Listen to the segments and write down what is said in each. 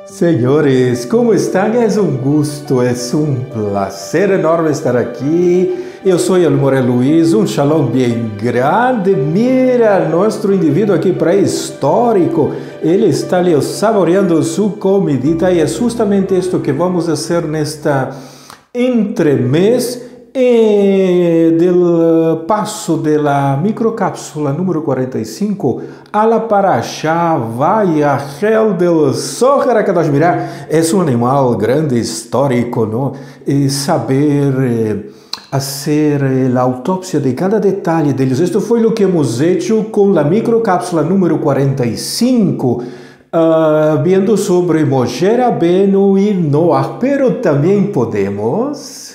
Senhores, como estão? É um gosto, é um prazer enorme estar aqui. Eu sou Elmore Luiz, um shalom bem grande. Mira, nosso indivíduo aqui pré-histórico, ele está ali saboreando sua comidita e é justamente isto que vamos fazer nesta entremés del passo da microcápsula número 45 a la Parashá Vayachel del Zohar HaKadosh. Mira, é um animal grande, histórico, não? E saber fazer a autópsia de cada detalhe deles. Isto foi o que hemos hecho com a microcápsula número 45, vendo sobre Moshe Rabbeinu e Noah, pero também podemos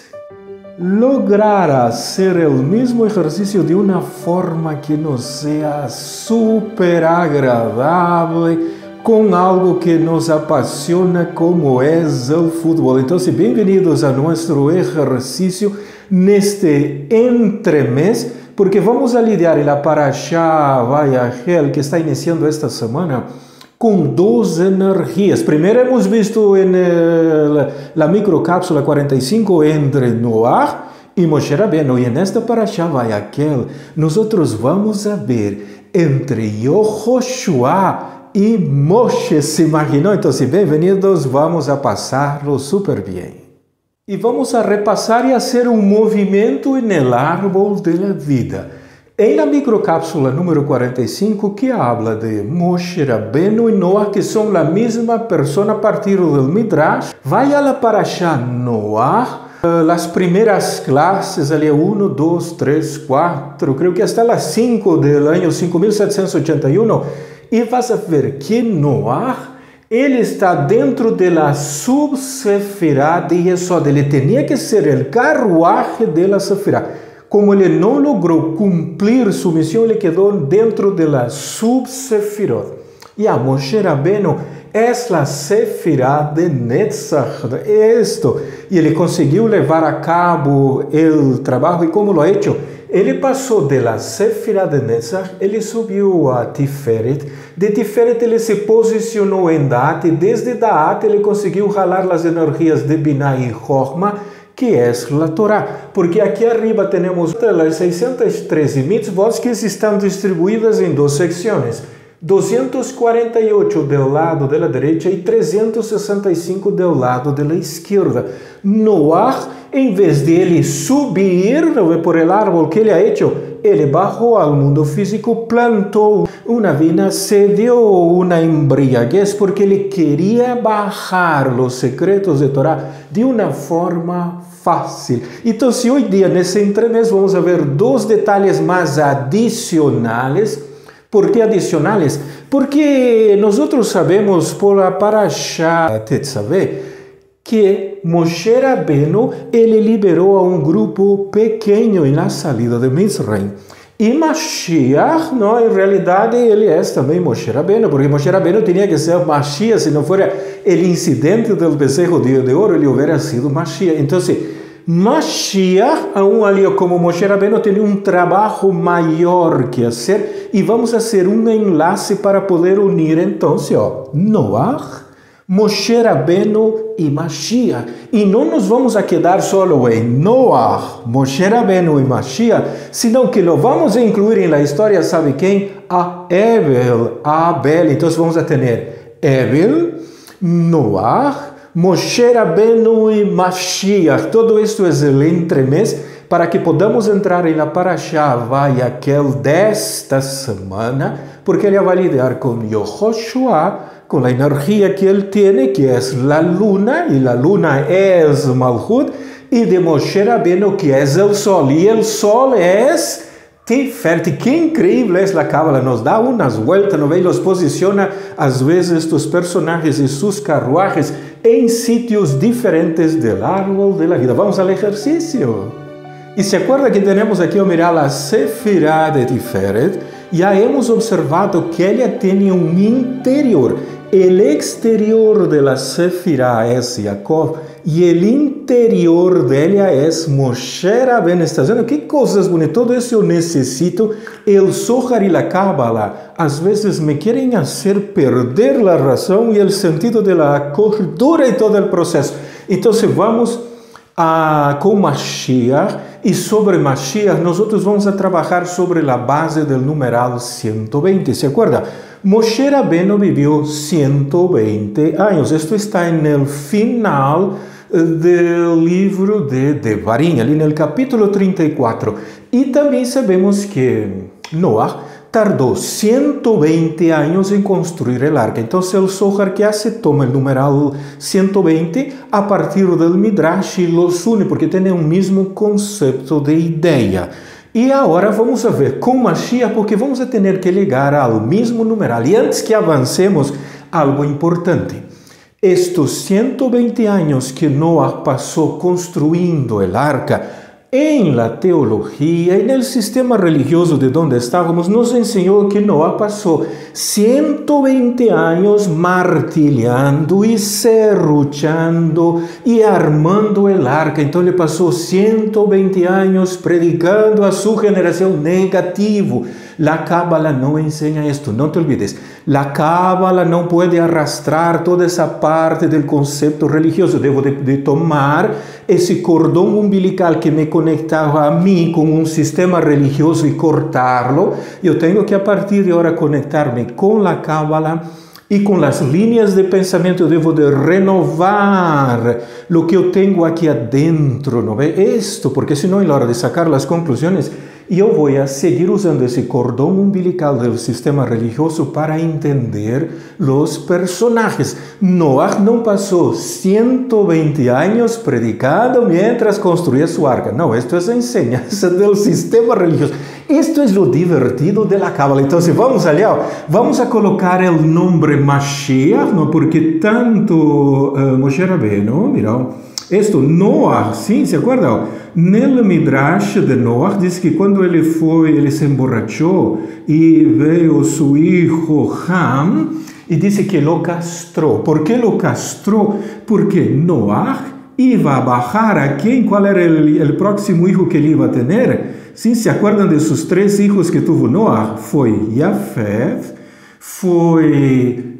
lograr hacer el mismo ejercicio de una forma que nos sea súper agradable, con algo que nos apasiona como es el fútbol. Entonces, bienvenidos a nuestro ejercicio neste entremés, porque vamos a lidiar en la Parashá Vayachel, que está iniciando esta semana, com duas energias. Primeiro hemos visto na microcápsula 45 entre Noah e Moshe Rabbeinu, e nesta Parashá Vayachel nós vamos a ver entre Yehoshua e Moshe. Se imaginou? Então, bem-vindos, vamos a passar-lo super bem. E vamos a repassar e fazer um movimento no árbol da vida. Em la microcápsula número 45, que habla de Moshe Rabbeinu e Noah, que são a mesma pessoa a partir do Midrash, vai a la Parashá Noah, as primeiras classes, ali 1, 2, 3, 4, creio que até as 5 do ano 5781, e vas a ver que Noah, ele está dentro da subsefirá de Yesod, ele tinha que ser o carruagem da sefirá. Como ele não logrou cumprir sua missão, ele quedou dentro da subsefirot. E a Moshe Rabbeinu é a sefirá de Netzach. E ele conseguiu levar a cabo o trabalho. E como lo ha hecho? Ele passou da sefirá de Netzach, ele subiu a Tiferet. De Tiferet ele se posicionou em Daat. E desde Daat ele conseguiu jalar as energias de Binah e Chokhmah, que é a Torá, porque aqui arriba temos as 613 mitzvot que estão distribuídas em duas secções, 248 do lado da direita e 365 do lado da esquerda. Noah, em vez de ele subir por el árbol que ele ha hecho, ele bajou ao mundo físico, plantou uma vina, se deu uma embriaguez, porque ele queria bajar os secretos de Torá de uma forma fácil. Então, se hoje dia, nesse entremés, vamos ver dois detalhes mais adicionais. ¿Por que adicionais? Porque nós sabemos por a Parashá Tetzaveh que Moshe Rabbeinu, ele liberou a um grupo pequeno na saída de Misraim. E Mashiach, não, em realidade, ele é também Moshe Rabbeinu, porque Moshe Rabbeinu tinha que ser Mashiach, se não fosse o incidente do bezerro de ouro, ele houvera sido Mashiach. Então, Mashiach, ali como Moshe Rabbeinu, tem um trabalho maior que fazer, e vamos fazer um enlace para poder unir, então, Noah, Moshe Rabbeinu e Mashiach. E não nos vamos a quedar só em Noah, Moshe Rabbeinu e Mashiach, senão que lo vamos a incluir na história, sabe quem? A Abel. Então vamos a ter Abel, Noah, Moshe Rabbeinu e Mashiach. Todo isto é o entremés para que podamos entrar na Parashá Vayachel desta semana, porque ele vai lidar com Yehoshua, com a energia que ele tem, que é a luna, e a luna é Malchut, e de Moshe Rabbeinu, que é o sol, e o sol é Tiferet. Que incrível é a Cábala, nos dá umas voltas, não vê? Los posiciona, às vezes, estes personagens e seus carruagens em sítios diferentes do árbol da vida. Vamos ao exercício. E se acorda que temos aqui, mirar a Sefirá de Tiferet, Ya hemos observado que ella tiene un interior. El exterior de la Sefirá es Jacob y el interior de ella es Moshe Rabbeinu. Está dizendo que coisas bonitas. Todo isso eu necessito. El Zohar y la Cábala às vezes me quieren hacer perder la razón y el sentido de la cordura y todo el proceso. Entonces vamos com Mashiach, e sobre Mashiach nós vamos a trabalhar sobre a base do numeral 120, ¿se acuerda? Moshe Rabbeinu vivió 120 años, esto está en el final del libro de Devarim, ali no capítulo 34, e também sabemos que Noah tardou 120 anos em construir o arca. Então, o Zohar que hace toma o numeral 120 a partir do Midrash e los une, porque tem o mesmo conceito de ideia. E agora vamos a ver com Mashiach, porque vamos a ter que chegar ao mesmo numeral. E antes que avancemos, algo importante. Estes 120 anos que Noah passou construindo o arca, em la teologia e no sistema religioso de onde estávamos, nos ensinou que Noah passou 120 anos martilhando e serruchando e armando o arca. Então ele passou 120 anos predicando a sua geração negativo. La Cábala não ensina isto, não te olvides. La Cábala não pode arrastrar toda essa parte do conceito religioso. Devo de tomar esse cordão umbilical que me conectava a mim com um sistema religioso e cortá-lo. Eu tenho que, a partir de agora, conectar-me com la Cábala e com as linhas de pensamento. Eu devo de renovar o que eu tenho aqui adentro, não é? Isto, porque senão, na hora de sacar as conclusões, eu vou a seguir usando esse cordão umbilical do sistema religioso para entender os personagens. Noah não passou 120 anos predicando mientras construía sua arca. Não, isto é a enseñança do sistema religioso. Isto é o divertido de la Cábala. Então, vamos ali, vamos a colocar o nome Mashiach, não? Porque tanto Moshe Rabbeinu, mira, isto, Noah, sim, se acorda? No Midrash de Noah diz que quando ele se emborrachou e veio seu filho Ham e disse que lo castrou. ¿Por que lo castrou? Porque Noah iba a bajar a quem? Qual era o próximo filho que ele iba a ter? Sim, se acordam de seus 3 filhos que tuvo Noah? Foi Yafet, foi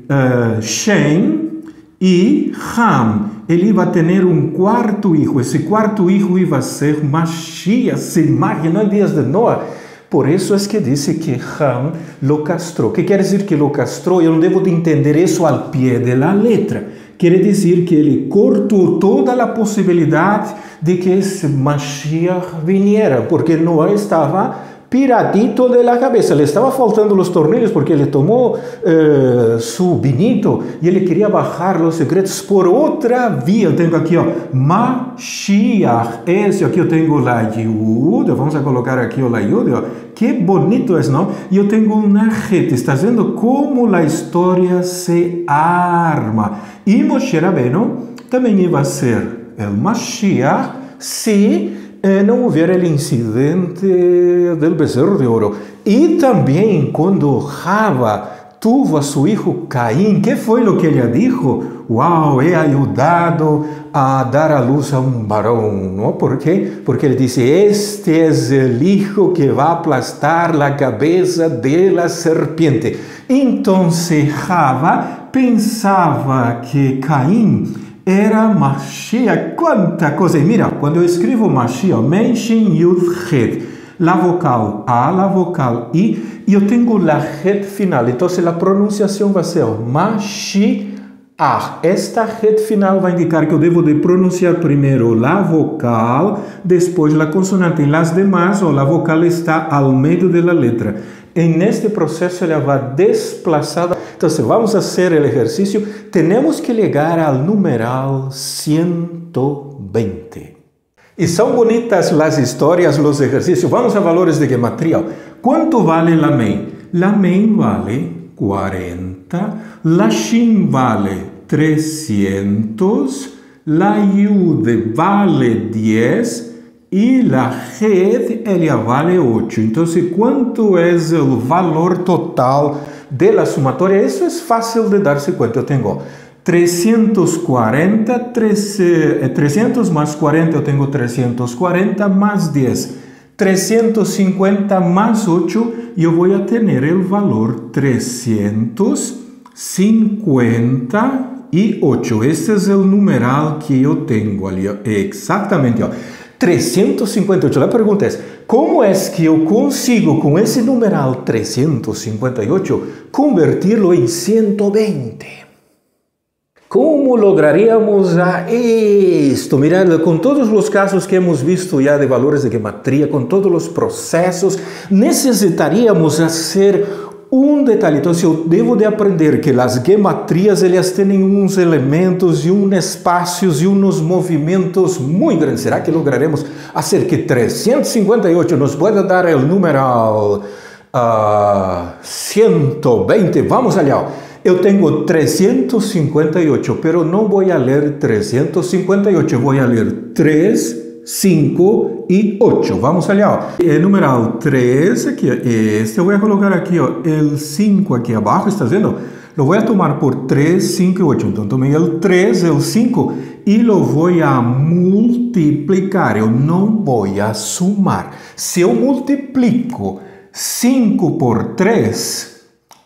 Shem e Ham. Ele ia ter um quarto filho. Esse quarto filho ia ser Mashiach. Se imaginou em dias de Noah? Por isso é que disse que Ham lo castrou. O que quer dizer que lo castrou? Eu não devo de entender isso ao pé da letra. Quer dizer que ele cortou toda a possibilidade de que esse Mashiach viniera, porque Noah estava piradito de la cabeça. Le estava faltando os tornillos porque ele tomou su vinito e ele queria bajar os segredos por outra via. Eu tenho aqui, Mashiach. Esse aqui eu tenho la Yud. Vamos a colocar aqui o la Yud. Que bonito é, não? E eu tenho uma reta. Está vendo como a história se arma. E Moshe Rabbeinu também ia ser o Mashiach se não houver o incidente do bezerro de ouro. E também quando Rava tuvo a seu filho Caim, que foi o que ele disse? Uau, he ajudado a dar a luz a um varão. Não? Por quê? Porque ele disse, este é o hijo que vai aplastar a cabeça de la serpiente. Então, Rava pensava que Caim era Mashiach. Quanta coisa! E mira, quando eu escrevo Mashiach, Menshin Yud Het, la vocal A, la vocal I, e eu tenho la Het final. Então, a pronunciação vai ser Mashiach. Esta Het final vai indicar que eu devo de pronunciar primeiro la vocal, depois la consonante. E las demás, la vocal está ao meio da letra. En este proceso ela vai desplazada. Então, vamos fazer o exercício. Temos que chegar ao numeral 120. E são bonitas as histórias, os exercícios. Vamos a valores de gematria. Quanto vale la Mem? La Mem vale 40, la Shin vale 300, la Yud vale 10 y la red ella vale 8. Entonces, ¿cuánto es el valor total de la sumatoria? Eso es fácil de darse cuenta. Yo tengo 340, 300 más 40, yo tengo 340 más 10. 350 más 8, yo voy a tener el valor 358. Este es el numeral que yo tengo ali, exactamente. 358. La pregunta es, ¿cómo es que yo consigo con ese numeral 358 convertirlo en 120? ¿Cómo lograríamos esto? Mirad, con todos los casos que hemos visto ya de valores de gematría, con todos los procesos, necesitaríamos hacer un detalle. Entonces yo debo de aprender que las gematrías, ellas tienen unos elementos y unos espacios y unos movimientos muy grandes. ¿Será que lograremos hacer que 358 nos pueda dar el número 120? Vamos allá. Eu tenho 358, pero não vou ler 358, vou ler 3, 5 e 8. Vamos allá. El numeral 3, aqui, este eu vou colocar aqui, ó, el 5 aqui abaixo, está vendo? Lo vou tomar por 3, 5 e 8. Então, tomei el 3, el 5 e lo vou multiplicar. Eu não vou sumar. Se eu multiplico 5 por 3...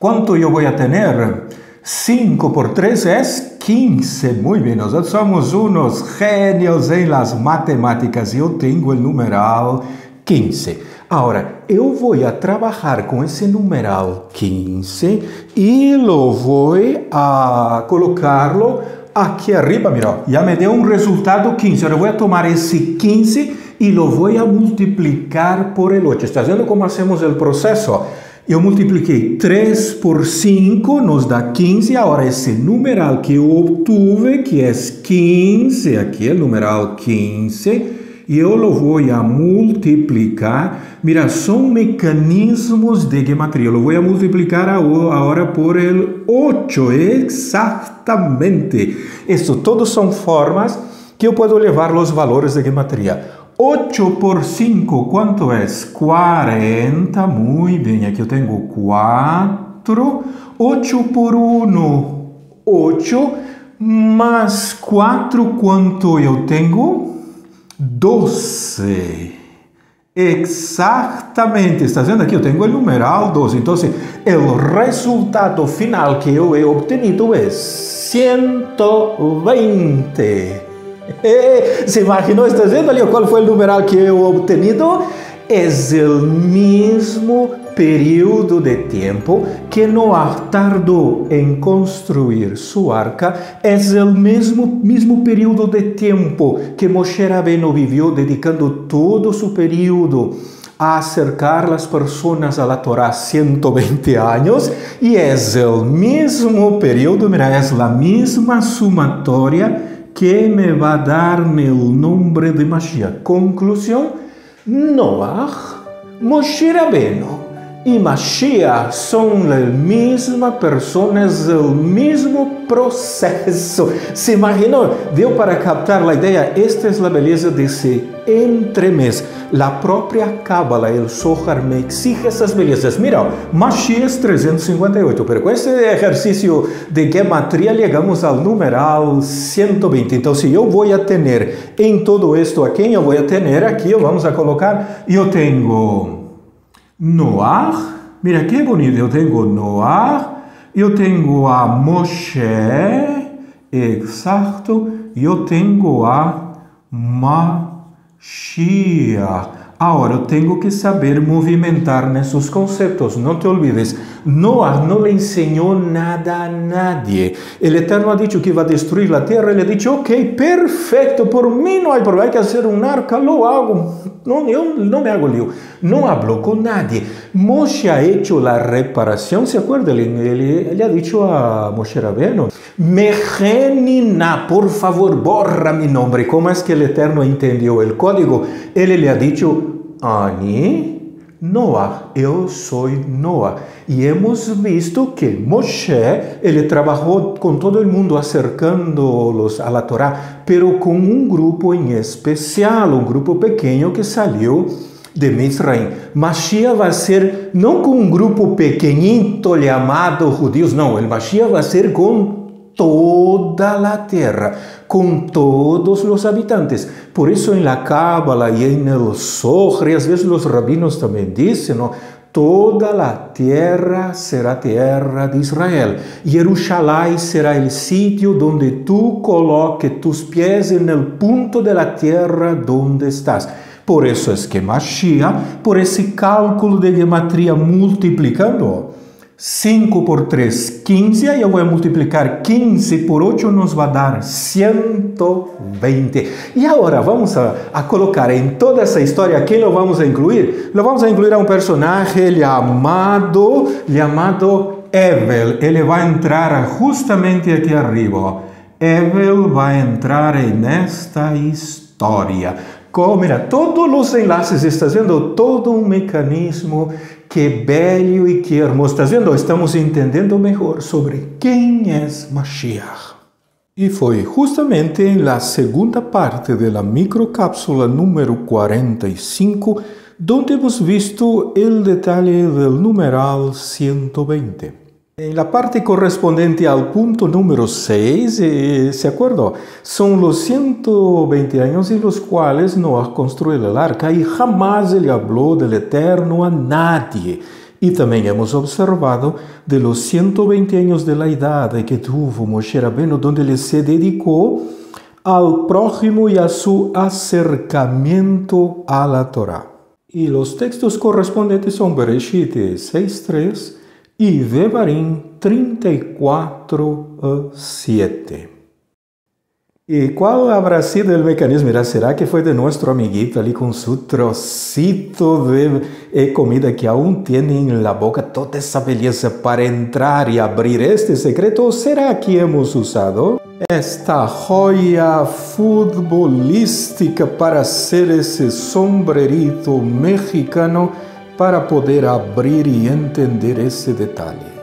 ¿cuánto yo voy a tener? 5 por 3 es 15. Muy bien, nosotros somos unos genios en las matemáticas. Yo tengo el numeral 15. Ahora, yo voy a trabajar con ese numeral 15 y lo voy a colocarlo aquí arriba. Mira, ya me dio un resultado 15. Ahora voy a tomar ese 15 y lo voy a multiplicar por el 8. ¿Estás viendo cómo hacemos el proceso? Eu multipliquei 3 por 5, nos dá 15. Agora, esse numeral que eu obtuve, que é 15, aqui é o numeral 15, e eu lo vou multiplicar. Mira, são mecanismos de gematria. Eu lo vou multiplicar agora por el 8, exatamente. Isso, todos são formas que eu posso levar os valores de gematria. 8 por 5, ¿cuánto es? 40, muy bien, aquí yo tengo 4, 8 por 1, 8, más 4, ¿cuánto yo tengo? 12, exactamente, ¿estás viendo aquí? Yo tengo el numeral 12, entonces el resultado final que yo he obtenido es 120. ¿Se imaginó? ¿Estás viendo cuál fue el numeral que he obtenido? Es el mismo periodo de tiempo que Noah tardó en construir su arca. Es el mismo periodo de tiempo que Moshe Rabbeinu vivió, dedicando todo su periodo a acercar las personas a la Torah, 120 años, y es el mismo periodo, mira, es la misma sumatoria que me va a dar el nombre de Mashiach. Conclusión, Noah, Moshe Rabbeinu y Mashiach son la misma persona, es el mismo proceso. ¿Se imaginó? Deu para captar la idea. Esta es la belleza de ese entremés. La propia Cábala, el Zohar, me exige esas bellezas. Mira, Mashiach es 358, pero con este ejercicio de gematría llegamos al numeral 120. Entonces yo voy a tener en todo esto, aquí yo voy a tener, aquí vamos a colocar, yo tengo Noah, mira qué bonito, yo tengo Noah, yo tengo a Moshe, exacto, yo tengo a Mashiach. Ahora, eu tenho que saber movimentar nesses conceitos. Não te olvides, Noah não le ensinou nada a nadie. O Eterno ha dicho que va a destruir a terra. Ele ha dicho, ok, perfecto, por mim não há problema, hay que hacer un arca, lo hago. No, eu não me hago lío. Não habló con nadie. Moshe ha hecho la reparación, ¿se acuerda? Ele ha dicho a Moshe Rabbeinu, Mejenina, por favor, borra mi nombre. ¿Cómo es que el Eterno entendió el código? Ele le ha dicho, Ani, Noah, eu sou Noah. E hemos visto que Moshe, ele trabalhou com todo o mundo acercando-los a la Torá, pero com um grupo em especial, um grupo pequeno que saiu de Misraim. Mashiach vai ser não com um grupo pequenito chamado judeus, não. O Mashiach vai ser com toda a terra, com todos os habitantes. Por isso, em la Cábala e em el Zohar, e às vezes os rabinos também dizem, não? Toda a terra será terra de Israel. Jerusalém será o sítio onde tu coloques tus pés no ponto da terra onde estás. Por isso é que Mashiach, por esse cálculo de gematria multiplicando 5 por 3, 15, aí eu vou multiplicar 15 por 8, nos vai dar 120. E agora vamos a colocar em toda essa história, quem lo vamos a incluir? Lo vamos a incluir a um personagem chamado Evel. Ele vai entrar justamente aqui arriba. Evel vai entrar nesta história. Mira, todos os enlaces, estás vendo? Todo um mecanismo que belo e que hermoso. Estás vendo? Estamos entendendo melhor sobre quem é Mashiach. E foi justamente na segunda parte da microcápsula número 45 onde hemos visto o detalhe do numeral 120. En la parte correspondiente al punto número 6, ¿se acuerda? Son los 120 años en los cuales Noah construyó el arca y jamás le habló del Eterno a nadie. Y también hemos observado de los 120 años de la edad que tuvo Moshe Rabbeinu, donde le se dedicó al prójimo y a su acercamiento a la Torah. Y los textos correspondientes son Bereshit 6:3 y Devarim 34:7. ¿Y cuál habrá sido el mecanismo? Mira, ¿será que fue de nuestro amiguito ali con su trocito de comida que aún tiene en la boca toda esa belleza para entrar y abrir este secreto? ¿O será que hemos usado esta joya futbolística para hacer ese sombrerito mexicano para poder abrir y entender ese detalle?